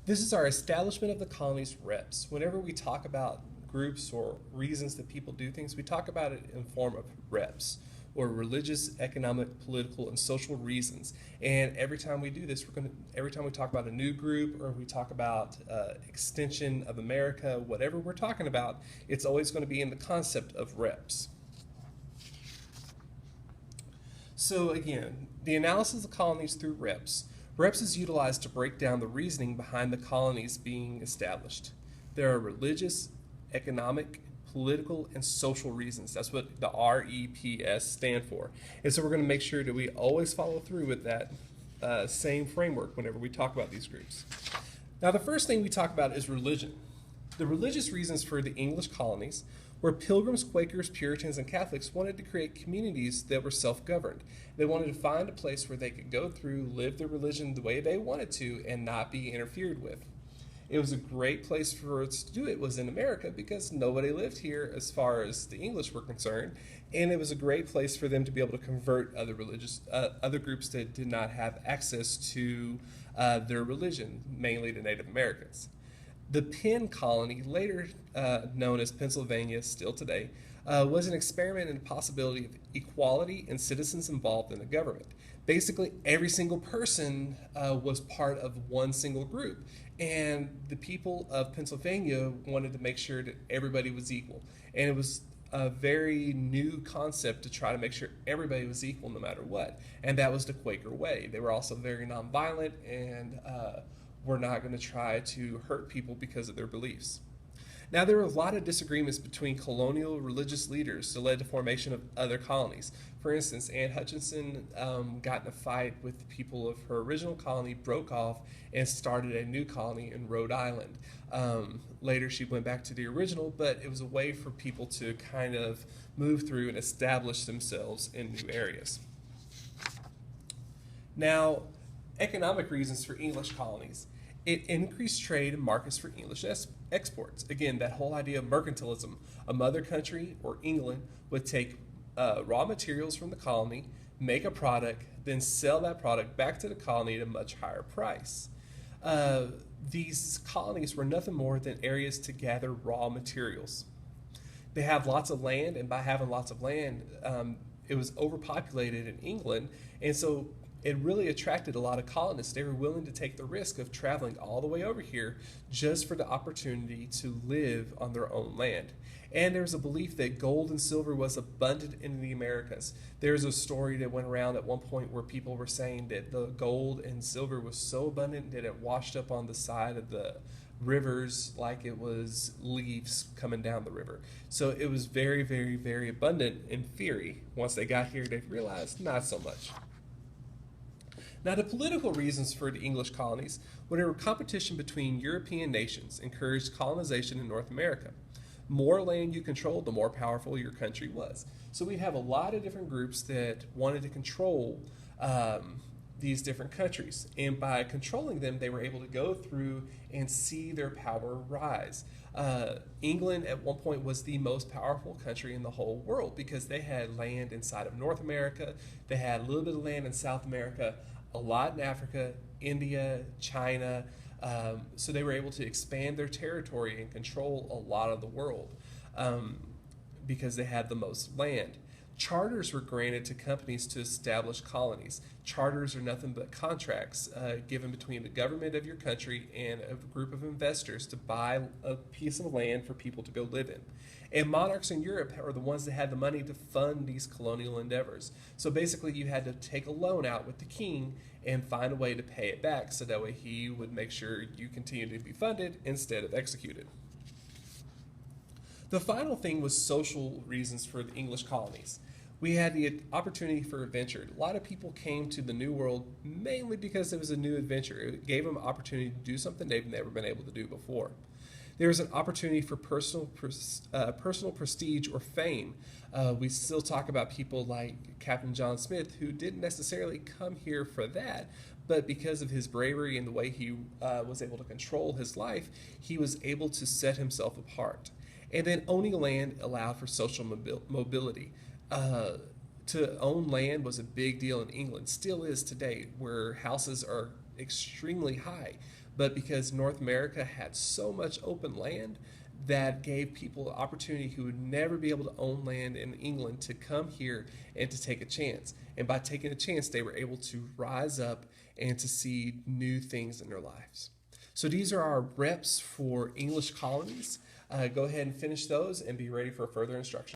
This is our establishment of the colonies reps. Whenever we talk about groups or reasons that people do things, we talk about it in form of reps or religious, economic, political, and social reasons. And every time we do this, every time we talk about a new group or we talk about extension of America, whatever we're talking about, it's always going to be in the concept of reps. So again, the analysis of colonies through reps. Reps is utilized to break down the reasoning behind the colonies being established. There are religious, economic, political, and social reasons. That's what the REPS stand for. And so we're going to make sure that we always follow through with that same framework whenever we talk about these groups. Now, the first thing we talk about is religion. The religious reasons for the English colonies were Pilgrims, Quakers, Puritans, and Catholics wanted to create communities that were self-governed. They wanted to find a place where they could go through, live their religion the way they wanted to, and not be interfered with. It was a great place for us to do it was in America because nobody lived here as far as the English were concerned, and it was a great place for them to be able to convert other groups that did not have access to their religion, mainly the Native Americans. The Penn colony, later known as Pennsylvania still today, was an experiment in the possibility of equality and citizens involved in the government. Basically, every single person was part of one single group, and the people of Pennsylvania wanted to make sure that everybody was equal. And it was a very new concept to try to make sure everybody was equal no matter what. And that was the Quaker way. They were also very nonviolent and were not going to try to hurt people because of their beliefs. Now, there were a lot of disagreements between colonial religious leaders that led to formation of other colonies. For instance, Anne Hutchinson got in a fight with the people of her original colony, broke off, and started a new colony in Rhode Island. Later, she went back to the original, but it was a way for people to kind of move through and establish themselves in new areas. Now, economic reasons for English colonies. It increased trade and markets for English exports. Again, that whole idea of mercantilism. A mother country, or England, would take raw materials from the colony, make a product, then sell that product back to the colony at a much higher price. These colonies were nothing more than areas to gather raw materials. They have lots of land, and by having lots of land, it was overpopulated in England, and so it really attracted a lot of colonists. They were willing to take the risk of traveling all the way over here just for the opportunity to live on their own land. And there's a belief that gold and silver was abundant in the Americas. There's a story that went around at one point where people were saying that the gold and silver was so abundant that it washed up on the side of the rivers like it was leaves coming down the river. So it was very, very, very abundant in theory. Once they got here, they realized not so much. Now, the political reasons for the English colonies were competition between European nations encouraged colonization in North America. More land you controlled, the more powerful your country was. So we'd have a lot of different groups that wanted to control these different countries. And by controlling them, they were able to go through and see their power rise. England at one point was the most powerful country in the whole world because they had land inside of North America, they had a little bit of land in South America, a lot in Africa, India, China. So they were able to expand their territory and control a lot of the world because they had the most land. Charters were granted to companies to establish colonies. Charters are nothing but contracts given between the government of your country and a group of investors to buy a piece of land for people to go live in. And monarchs in Europe are the ones that had the money to fund these colonial endeavors. So basically, you had to take a loan out with the king and find a way to pay it back so that way he would make sure you continue to be funded instead of executed. The final thing was social reasons for the English colonies. We had the opportunity for adventure. A lot of people came to the New World mainly because it was a new adventure. It gave them an opportunity to do something they've never been able to do before. There was an opportunity for personal prestige or fame. We still talk about people like Captain John Smith, who didn't necessarily come here for that, but because of his bravery and the way he was able to control his life, he was able to set himself apart. And then owning land allowed for social mobility. To own land was a big deal in England, still is today, where houses are extremely high. but because North America had so much open land that gave people the opportunity who would never be able to own land in England to come here and to take a chance. And by taking a chance, they were able to rise up and to see new things in their lives. So these are our reps for English colonies. Go ahead and finish those and be ready for further instruction.